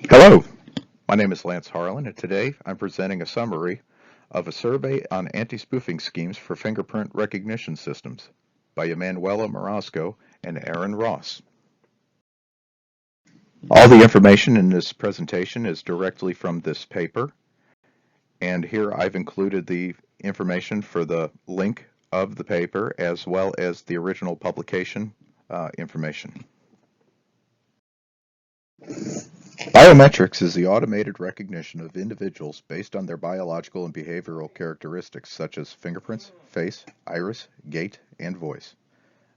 Hello, my name is Lance Harlan, and today I'm presenting a summary of a survey on anti-spoofing schemes for fingerprint recognition systems by Emanuela Marasco and Aaron Ross. All the information in this presentation is directly from this paper, and here I've included the information for the link of the paper as well as the original publication information. Biometrics is the automated recognition of individuals based on their biological and behavioral characteristics such as fingerprints, face, iris, gait, and voice.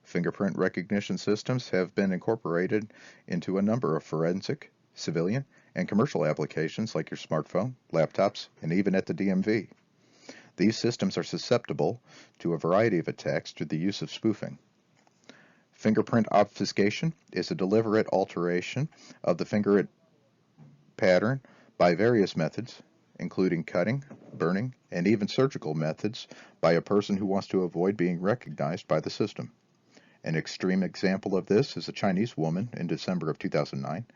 Fingerprint recognition systems have been incorporated into a number of forensic, civilian, and commercial applications like your smartphone, laptops, and even at the DMV. These systems are susceptible to a variety of attacks through the use of spoofing. Fingerprint obfuscation is a deliberate alteration of the fingerprint pattern by various methods, including cutting, burning, and even surgical methods by a person who wants to avoid being recognized by the system. An extreme example of this is a Chinese woman in December of 2009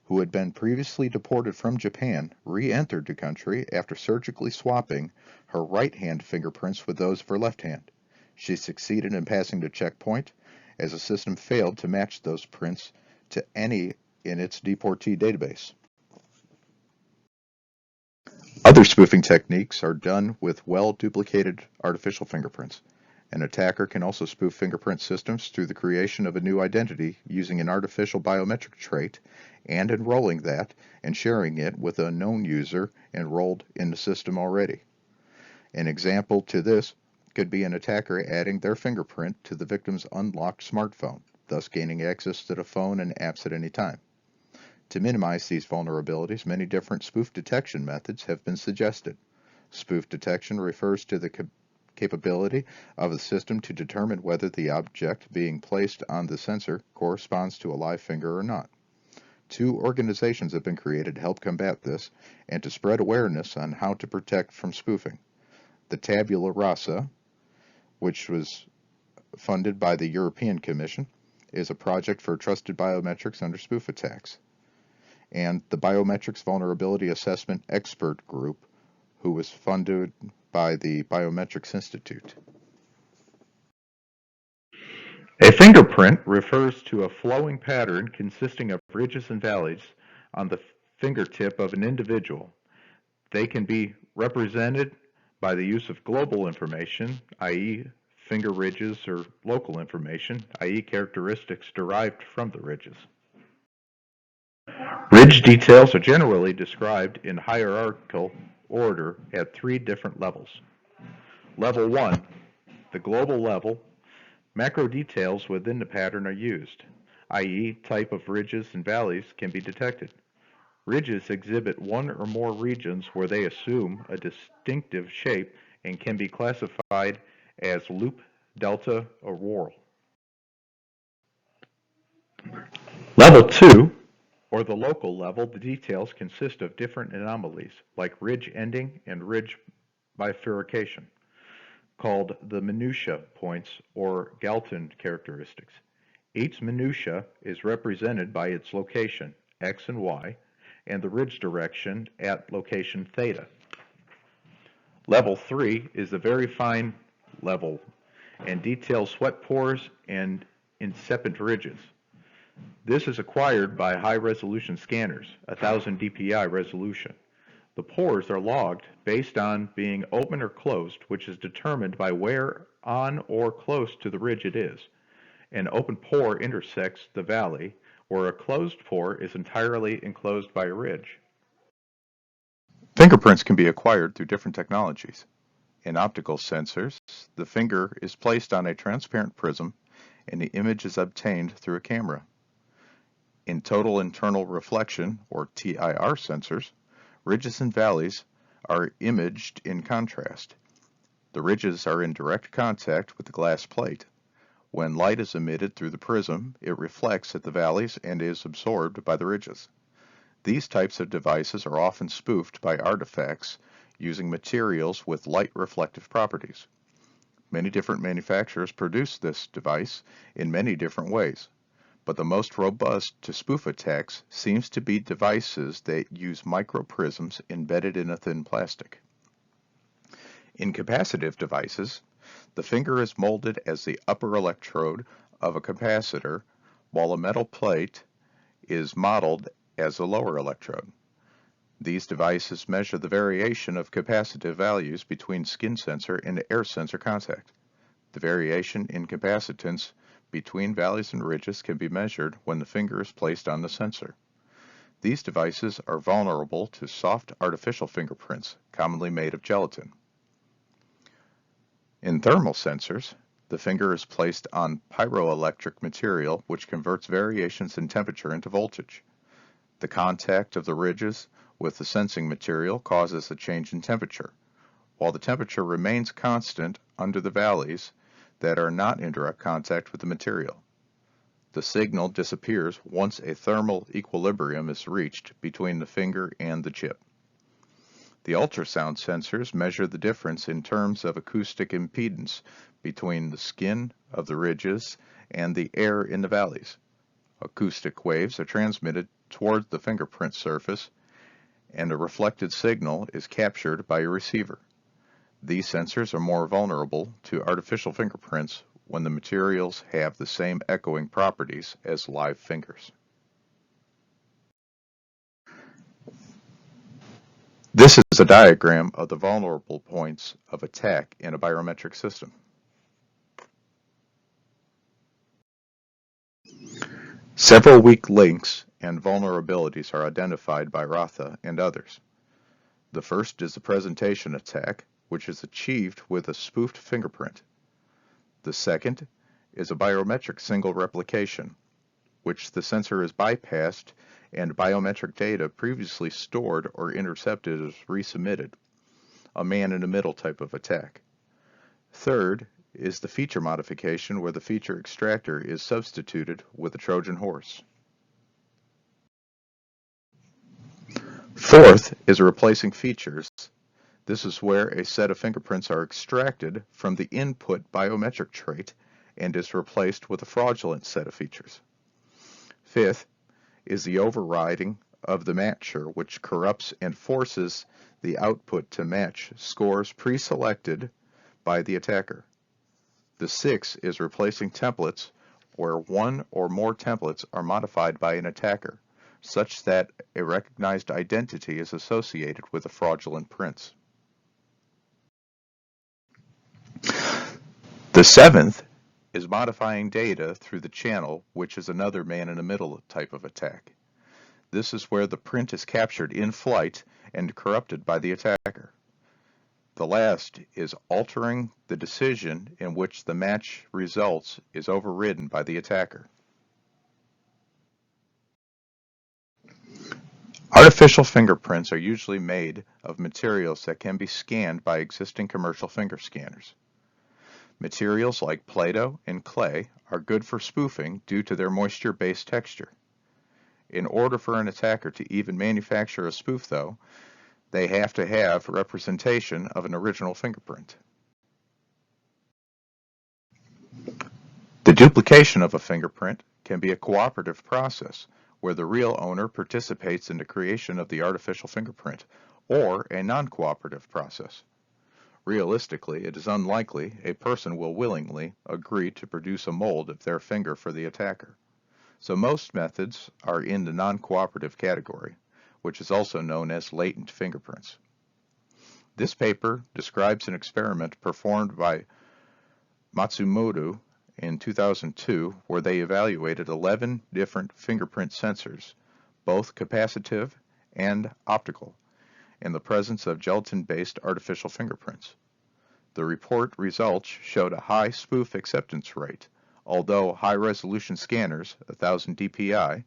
who had been previously deported from Japan, re-entered the country after surgically swapping her right hand fingerprints with those of her left hand. She succeeded in passing the checkpoint as the system failed to match those prints to any in its deportee database. Other spoofing techniques are done with well-duplicated artificial fingerprints. An attacker can also spoof fingerprint systems through the creation of a new identity using an artificial biometric trait and enrolling that and sharing it with a known user enrolled in the system already. An example to this could be an attacker adding their fingerprint to the victim's unlocked smartphone, thus gaining access to the phone and apps at any time. To minimize these vulnerabilities, many different spoof detection methods have been suggested. Spoof detection refers to the capability of the system to determine whether the object being placed on the sensor corresponds to a live finger or not. Two organizations have been created to help combat this and to spread awareness on how to protect from spoofing. The Tabula Rasa, which was funded by the European Commission, is a project for trusted biometrics under spoof attacks. And the Biometrics Vulnerability Assessment Expert Group, who was funded by the Biometrics Institute. A fingerprint refers to a flowing pattern consisting of ridges and valleys on the fingertip of an individual. They can be represented by the use of global information, i.e. finger ridges, or local information, i.e. characteristics derived from the ridges. Ridge details are generally described in hierarchical order at three different levels. Level 1, the global level, macro details within the pattern are used, i.e. type of ridges and valleys can be detected. Ridges exhibit one or more regions where they assume a distinctive shape and can be classified as loop, delta, or whorl. Level 2, or the local level, the details consist of different anomalies, like ridge ending and ridge bifurcation, called the minutia points or Galton characteristics. Each minutia is represented by its location, x and y, and the ridge direction at location theta. Level 3 is a very fine level and details sweat pores and incipient ridges. This is acquired by high-resolution scanners, 1000 dpi resolution. The pores are logged based on being open or closed, which is determined by where on or close to the ridge it is. An open pore intersects the valley, where a closed pore is entirely enclosed by a ridge. Fingerprints can be acquired through different technologies. In optical sensors, the finger is placed on a transparent prism and the image is obtained through a camera. In total internal reflection, or TIR sensors, ridges and valleys are imaged in contrast. The ridges are in direct contact with the glass plate. When light is emitted through the prism, it reflects at the valleys and is absorbed by the ridges. These types of devices are often spoofed by artifacts using materials with light reflective properties. Many different manufacturers produce this device in many different ways. but the most robust to spoof attacks seems to be devices that use microprisms embedded in a thin plastic. In capacitive devices, the finger is molded as the upper electrode of a capacitor, while a metal plate is modeled as a lower electrode. These devices measure the variation of capacitive values between skin sensor and air sensor contact. The variation in capacitance between valleys and ridges can be measured when the finger is placed on the sensor. These devices are vulnerable to soft artificial fingerprints, commonly made of gelatin. In thermal sensors, the finger is placed on pyroelectric material which converts variations in temperature into voltage. The contact of the ridges with the sensing material causes a change in temperature, while the temperature remains constant under the valleys that are not in direct contact with the material. The signal disappears once a thermal equilibrium is reached between the finger and the chip. The ultrasound sensors measure the difference in terms of acoustic impedance between the skin of the ridges and the air in the valleys. Acoustic waves are transmitted toward the fingerprint surface, and a reflected signal is captured by a receiver. These sensors are more vulnerable to artificial fingerprints when the materials have the same echoing properties as live fingers. This is a diagram of the vulnerable points of attack in a biometric system. Several weak links and vulnerabilities are identified by Rotha and others. The first is the presentation attack, which is achieved with a spoofed fingerprint. The second is a biometric single replication, which the sensor is bypassed and biometric data previously stored or intercepted is resubmitted, a man-in-the-middle type of attack. Third is the feature modification, where the feature extractor is substituted with a Trojan horse. Fourth is replacing features. This is where a set of fingerprints are extracted from the input biometric trait and is replaced with a fraudulent set of features. Fifth is the overriding of the matcher, which corrupts and forces the output to match scores pre-selected by the attacker. The sixth is replacing templates, where one or more templates are modified by an attacker, such that a recognized identity is associated with the fraudulent prints. The seventh is modifying data through the channel, which is another man-in-the-middle type of attack. This is where the print is captured in flight and corrupted by the attacker. The last is altering the decision in which the match results is overridden by the attacker. Artificial fingerprints are usually made of materials that can be scanned by existing commercial finger scanners. Materials like Play-Doh and clay are good for spoofing due to their moisture-based texture. In order for an attacker to even manufacture a spoof, though, they have to have representation of an original fingerprint. The duplication of a fingerprint can be a cooperative process where the real owner participates in the creation of the artificial fingerprint, or a non-cooperative process. Realistically, it is unlikely a person will willingly agree to produce a mold of their finger for the attacker. So most methods are in the non-cooperative category, which is also known as latent fingerprints. This paper describes an experiment performed by Matsumoto in 2002, where they evaluated 11 different fingerprint sensors, both capacitive and optical, in the presence of gelatin-based artificial fingerprints. The report results showed a high spoof acceptance rate, although high-resolution scanners, 1000 dpi,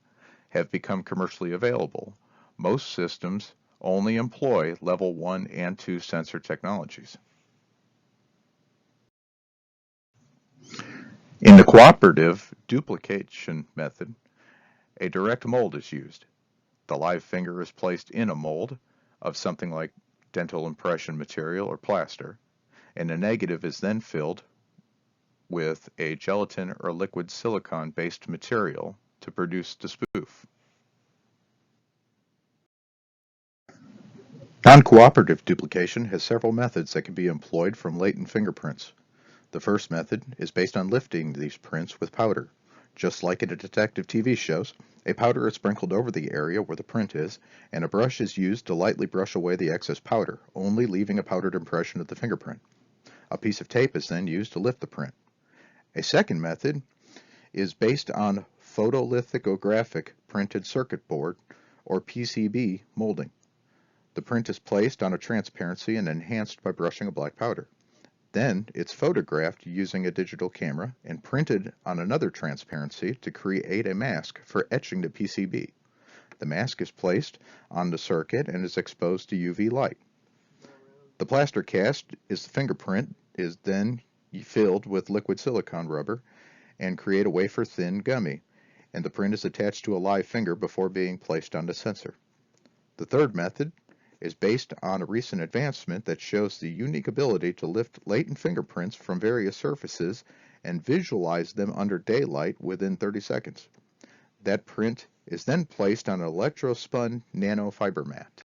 have become commercially available. Most systems only employ level 1 and 2 sensor technologies. In the cooperative duplication method, a direct mold is used. The live finger is placed in a mold of something like dental impression material or plaster, and the negative is then filled with a gelatin or liquid silicone-based material to produce the spoof. Non-cooperative duplication has several methods that can be employed from latent fingerprints. The first method is based on lifting these prints with powder. Just like in a detective TV shows, a powder is sprinkled over the area where the print is, and a brush is used to lightly brush away the excess powder, only leaving a powdered impression of the fingerprint. A piece of tape is then used to lift the print. A second method is based on photolithographic printed circuit board, or PCB, molding. The print is placed on a transparency and enhanced by brushing a black powder. Then it's photographed using a digital camera and printed on another transparency to create a mask for etching the PCB. The mask is placed on the circuit and is exposed to UV light. The plaster cast is the fingerprint is then filled with liquid silicone rubber and create a wafer-thin gummy, and the print is attached to a live finger before being placed on the sensor. The third method is based on a recent advancement that shows the unique ability to lift latent fingerprints from various surfaces and visualize them under daylight within 30 seconds. That print is then placed on an electrospun nanofiber mat.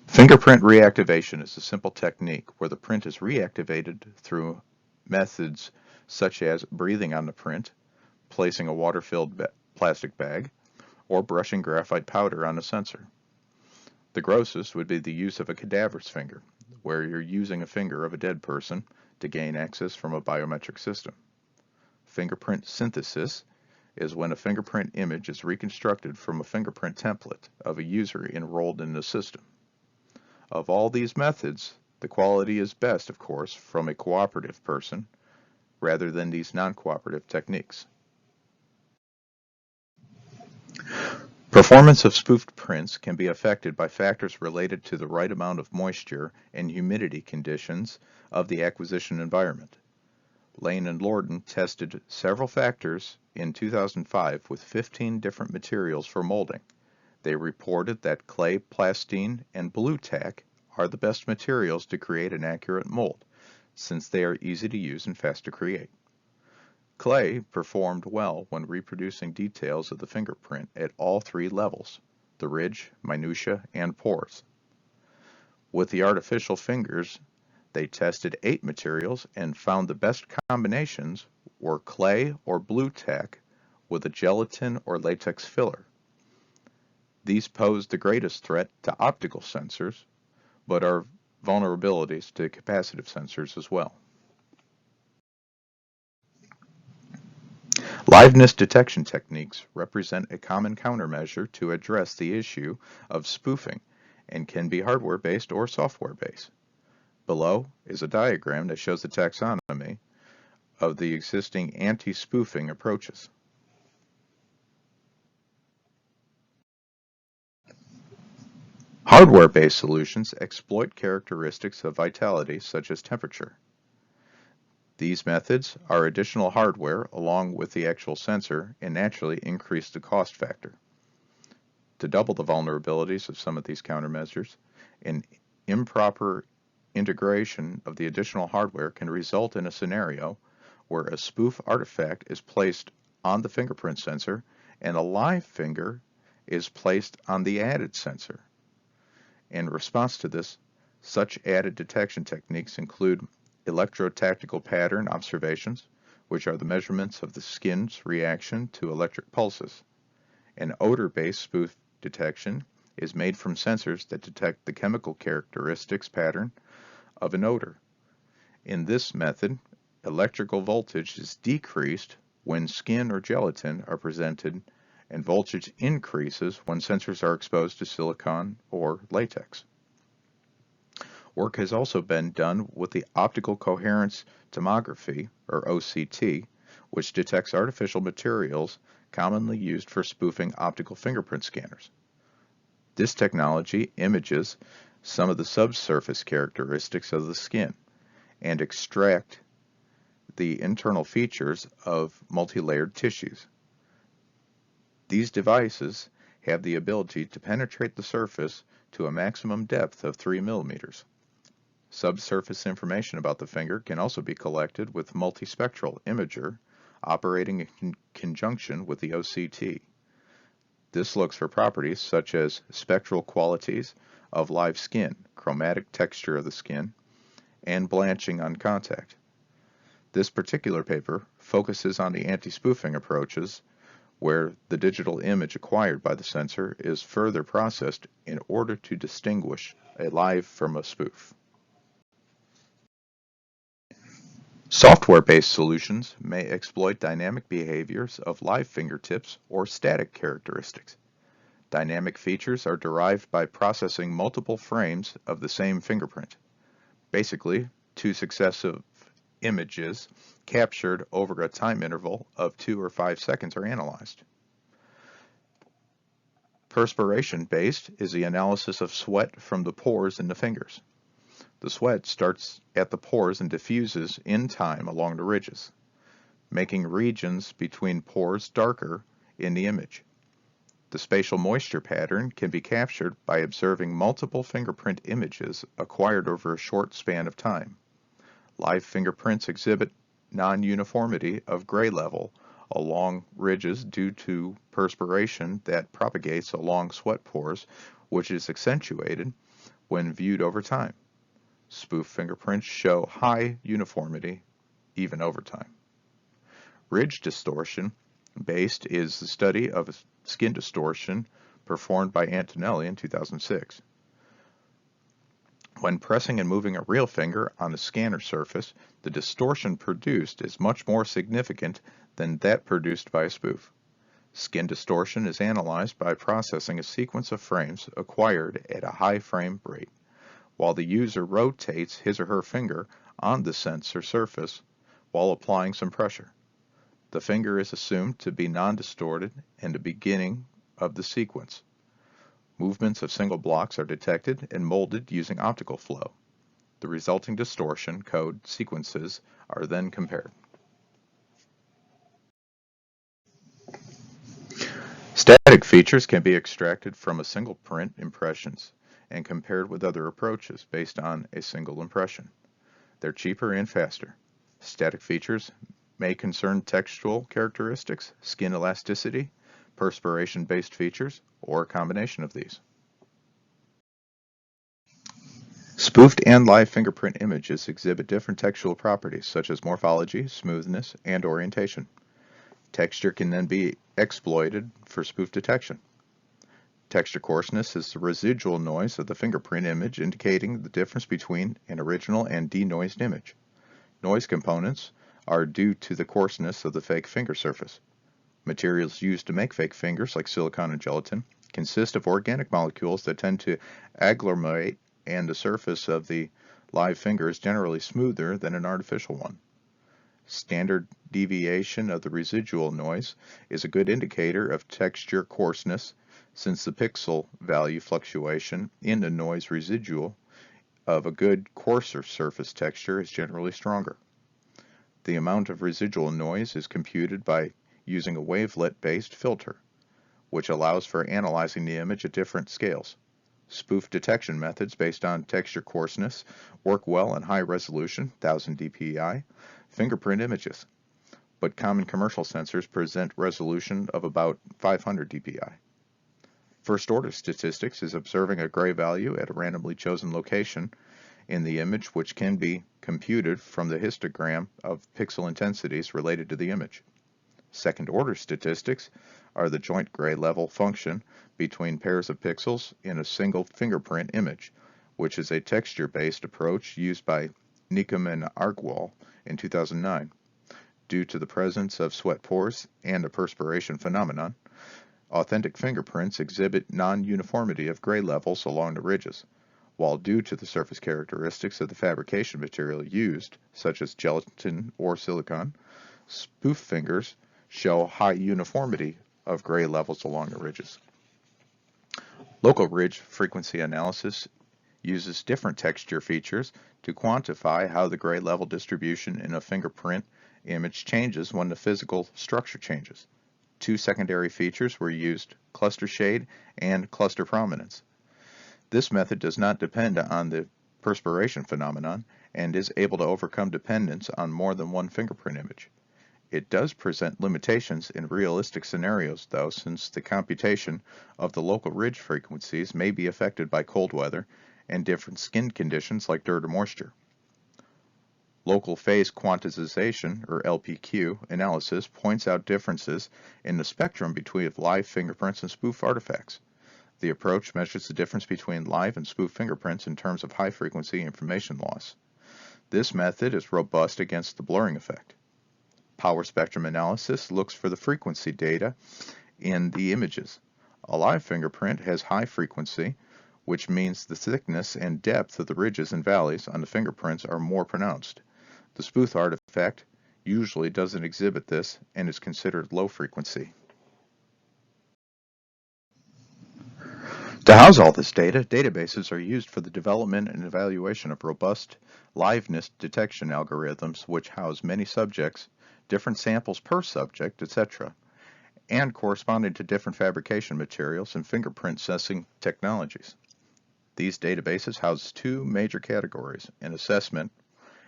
Fingerprint reactivation is a simple technique where the print is reactivated through methods such as breathing on the print, placing a water-filled plastic bag, or brushing graphite powder on a sensor. The grossest would be the use of a cadaver's finger, where you're using a finger of a dead person to gain access from a biometric system. Fingerprint synthesis is when a fingerprint image is reconstructed from a fingerprint template of a user enrolled in the system. Of all these methods, the quality is best, of course, from a cooperative person rather than these non-cooperative techniques. Performance of spoofed prints can be affected by factors related to the right amount of moisture and humidity conditions of the acquisition environment. Lane and Lorden tested several factors in 2005 with 15 different materials for molding. They reported that clay, plastine, and blue tack are the best materials to create an accurate mold, since they are easy to use and fast to create. Clay performed well when reproducing details of the fingerprint at all three levels, the ridge, minutia, and pores. With the artificial fingers, they tested 8 materials and found the best combinations were clay or blue tack with a gelatin or latex filler. These pose the greatest threat to optical sensors, but are vulnerabilities to capacitive sensors as well. Liveness detection techniques represent a common countermeasure to address the issue of spoofing and can be hardware-based or software-based. Below is a diagram that shows the taxonomy of the existing anti-spoofing approaches. Hardware-based solutions exploit characteristics of vitality such as temperature. These methods are additional hardware along with the actual sensor and naturally increase the cost factor. To double the vulnerabilities of some of these countermeasures, an improper integration of the additional hardware can result in a scenario where a spoof artifact is placed on the fingerprint sensor and a live finger is placed on the added sensor. In response to this, such added detection techniques include electrotactical pattern observations, which are the measurements of the skin's reaction to electric pulses. An odor-based spoof detection is made from sensors that detect the chemical characteristics pattern of an odor. In this method, electrical voltage is decreased when skin or gelatin are presented, and voltage increases when sensors are exposed to silicone or latex. Work has also been done with the optical coherence tomography, or OCT, which detects artificial materials commonly used for spoofing optical fingerprint scanners. This technology images some of the subsurface characteristics of the skin and extract the internal features of multi-layered tissues. These devices have the ability to penetrate the surface to a maximum depth of 3 millimeters. Subsurface information about the finger can also be collected with multispectral imager operating in conjunction with the OCT. This looks for properties such as spectral qualities of live skin, chromatic texture of the skin, and blanching on contact. This particular paper focuses on the anti-spoofing approaches, where the digital image acquired by the sensor is further processed in order to distinguish a live from a spoof. Software-based solutions may exploit dynamic behaviors of live fingertips or static characteristics. Dynamic features are derived by processing multiple frames of the same fingerprint. Basically, two successive images captured over a time interval of 2 or 5 seconds are analyzed. Perspiration-based is the analysis of sweat from the pores in the fingers. The sweat starts at the pores and diffuses in time along the ridges, making regions between pores darker in the image. The spatial moisture pattern can be captured by observing multiple fingerprint images acquired over a short span of time. Live fingerprints exhibit non-uniformity of gray level along ridges due to perspiration that propagates along sweat pores, which is accentuated when viewed over time. Spoof fingerprints show high uniformity even over time. Ridge distortion based is the study of skin distortion performed by Antonelli in 2006. When pressing and moving a real finger on the scanner surface, the distortion produced is much more significant than that produced by a spoof. Skin distortion is analyzed by processing a sequence of frames acquired at a high frame rate, while the user rotates his or her finger on the sensor surface while applying some pressure. The finger is assumed to be non-distorted in the beginning of the sequence. Movements of single blocks are detected and molded using optical flow. The resulting distortion code sequences are then compared. Static features can be extracted from a single print impressions and compared with other approaches based on a single impression. They're cheaper and faster. Static features may concern textual characteristics, skin elasticity, perspiration-based features, or a combination of these. Spoofed and live fingerprint images exhibit different textual properties such as morphology, smoothness, and orientation. Texture can then be exploited for spoof detection. Texture coarseness is the residual noise of the fingerprint image, indicating the difference between an original and denoised image. Noise components are due to the coarseness of the fake finger surface. Materials used to make fake fingers, like silicone and gelatin, consist of organic molecules that tend to agglomerate, and the surface of the live finger is generally smoother than an artificial one. Standard deviation of the residual noise is a good indicator of texture coarseness, since the pixel value fluctuation in the noise residual of a good coarser surface texture is generally stronger. The amount of residual noise is computed by using a wavelet-based filter, which allows for analyzing the image at different scales. Spoof detection methods based on texture coarseness work well in high-resolution, 1000 dpi, fingerprint images, but common commercial sensors present resolution of about 500 dpi. First-order statistics is observing a gray value at a randomly chosen location in the image, which can be computed from the histogram of pixel intensities related to the image. Second-order statistics are the joint gray level function between pairs of pixels in a single fingerprint image, which is a texture-based approach used by Nikum and Argwal in 2009. Due to the presence of sweat pores and a perspiration phenomenon, authentic fingerprints exhibit non-uniformity of gray levels along the ridges, while due to the surface characteristics of the fabrication material used, such as gelatin or silicone, spoof fingers show high uniformity of gray levels along the ridges. Local ridge frequency analysis uses different texture features to quantify how the gray level distribution in a fingerprint image changes when the physical structure changes. Two secondary features were used, cluster shade and cluster prominence. This method does not depend on the perspiration phenomenon and is able to overcome dependence on more than one fingerprint image. It does present limitations in realistic scenarios, though, since the computation of the local ridge frequencies may be affected by cold weather and different skin conditions like dirt or moisture. Local phase quantization, or LPQ, analysis points out differences in the spectrum between live fingerprints and spoof artifacts. The approach measures the difference between live and spoof fingerprints in terms of high-frequency information loss. This method is robust against the blurring effect. Power spectrum analysis looks for the frequency data in the images. A live fingerprint has high frequency, which means the thickness and depth of the ridges and valleys on the fingerprints are more pronounced. The spoof artifact usually doesn't exhibit this and is considered low frequency. To house all this data, databases are used for the development and evaluation of robust liveness detection algorithms which house many subjects, different samples per subject, etc., and corresponding to different fabrication materials and fingerprint sensing technologies. These databases house two major categories: an assessment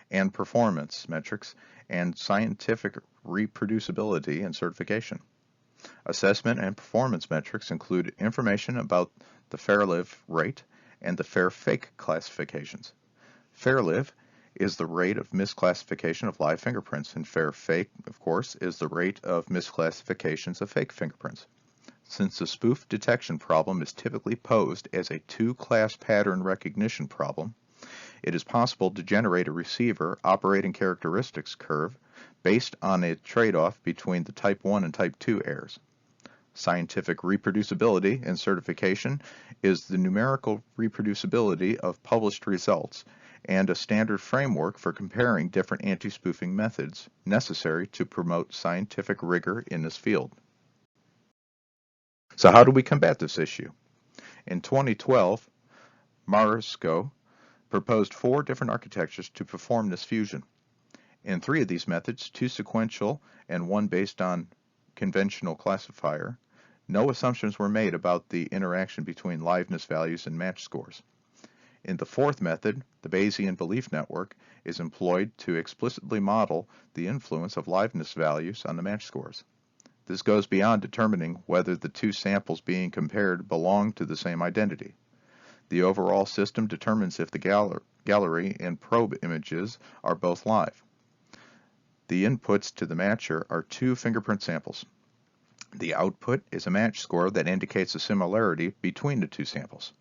and performance metrics, and scientific reproducibility and certification. Assessment and performance metrics include information about the fair-live rate and the fair-fake classifications. Fair-live is the rate of misclassification of live fingerprints, and fair-fake, of course, is the rate of misclassifications of fake fingerprints. Since the spoof detection problem is typically posed as a two-class pattern recognition problem, it is possible to generate a receiver operating characteristics curve based on a trade-off between the Type 1 and Type 2 errors. Scientific reproducibility and certification is the numerical reproducibility of published results and a standard framework for comparing different anti-spoofing methods necessary to promote scientific rigor in this field. So how do we combat this issue? In 2012, Marasco proposed 4 different architectures to perform this fusion. In 3 of these methods, 2 sequential and 1 based on conventional classifier, no assumptions were made about the interaction between liveness values and match scores. In the 4th method, the Bayesian belief network is employed to explicitly model the influence of liveness values on the match scores. This goes beyond determining whether the 2 samples being compared belong to the same identity. The overall system determines if the gallery and probe images are both live. The inputs to the matcher are 2 fingerprint samples. The output is a match score that indicates a similarity between the 2 samples.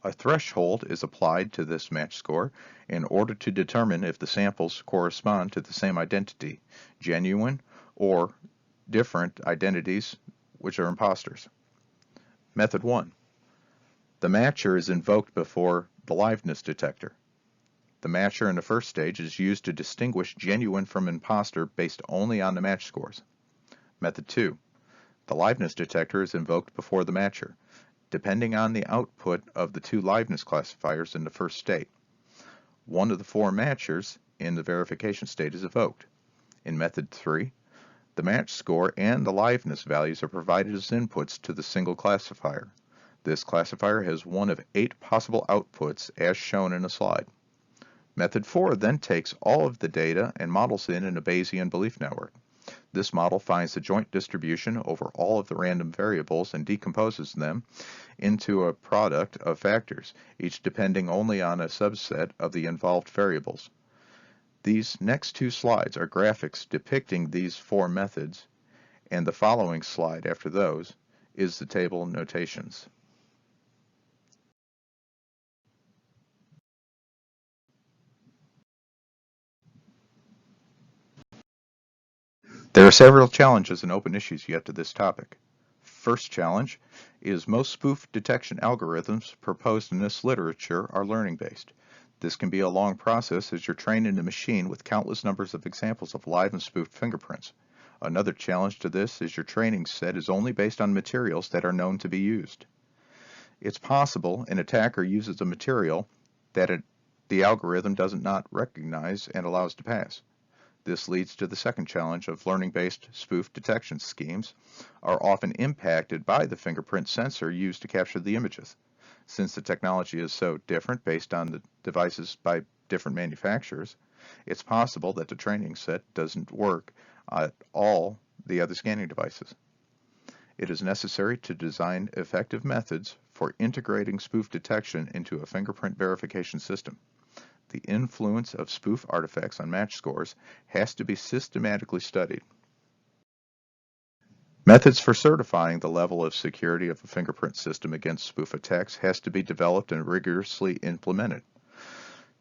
A threshold is applied to this match score in order to determine if the samples correspond to the same identity, genuine or different identities which are imposters. Method 1. The matcher is invoked before the liveness detector. The matcher in the first stage is used to distinguish genuine from imposter based only on the match scores. Method 2. The liveness detector is invoked before the matcher, depending on the output of the 2 liveness classifiers in the first state. One of the 4 matchers in the verification state is evoked. In Method 3, the match score and the liveness values are provided as inputs to the single classifier. This classifier has one of 8 possible outputs as shown in a slide. Method 4 then takes all of the data and models it in a Bayesian belief network. This model finds the joint distribution over all of the random variables and decomposes them into a product of factors, each depending only on a subset of the involved variables. These next 2 slides are graphics depicting these 4 methods, and the following slide after those is the table notations. There are several challenges and open issues yet to this topic. First challenge is most spoof detection algorithms proposed in this literature are learning-based. This can be a long process as you're training the machine with countless numbers of examples of live and spoofed fingerprints. Another challenge to this is your training set is only based on materials that are known to be used. It's possible an attacker uses a material that the algorithm does not recognize and allows to pass. This leads to the second challenge of learning-based spoof detection schemes are often impacted by the fingerprint sensor used to capture the images. Since the technology is so different based on the devices by different manufacturers, it's possible that the training set doesn't work at all the other scanning devices. It is necessary to design effective methods for integrating spoof detection into a fingerprint verification system. The influence of spoof artifacts on match scores has to be systematically studied. Methods for certifying the level of security of a fingerprint system against spoof attacks has to be developed and rigorously implemented.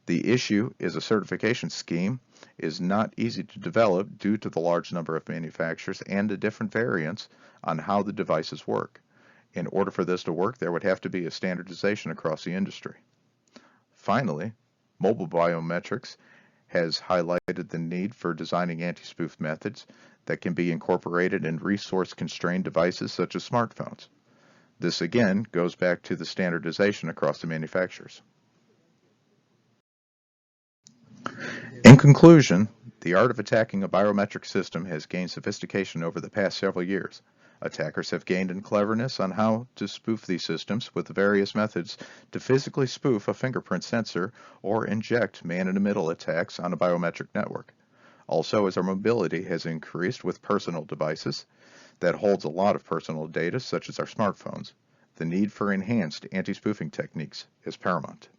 The issue is a certification scheme is not easy to develop due to the large number of manufacturers and the different variants on how the devices work. In order for this to work, there would have to be a standardization across the industry. Finally, mobile biometrics has highlighted the need for designing anti-spoof methods that can be incorporated in resource-constrained devices such as smartphones. This again goes back to the standardization across the manufacturers. In conclusion, the art of attacking a biometric system has gained sophistication over the past several years. Attackers have gained in cleverness on how to spoof these systems with various methods to physically spoof a fingerprint sensor or inject man-in-the-middle attacks on a biometric network. Also, as our mobility has increased with personal devices that holds a lot of personal data, such as our smartphones, the need for enhanced anti-spoofing techniques is paramount.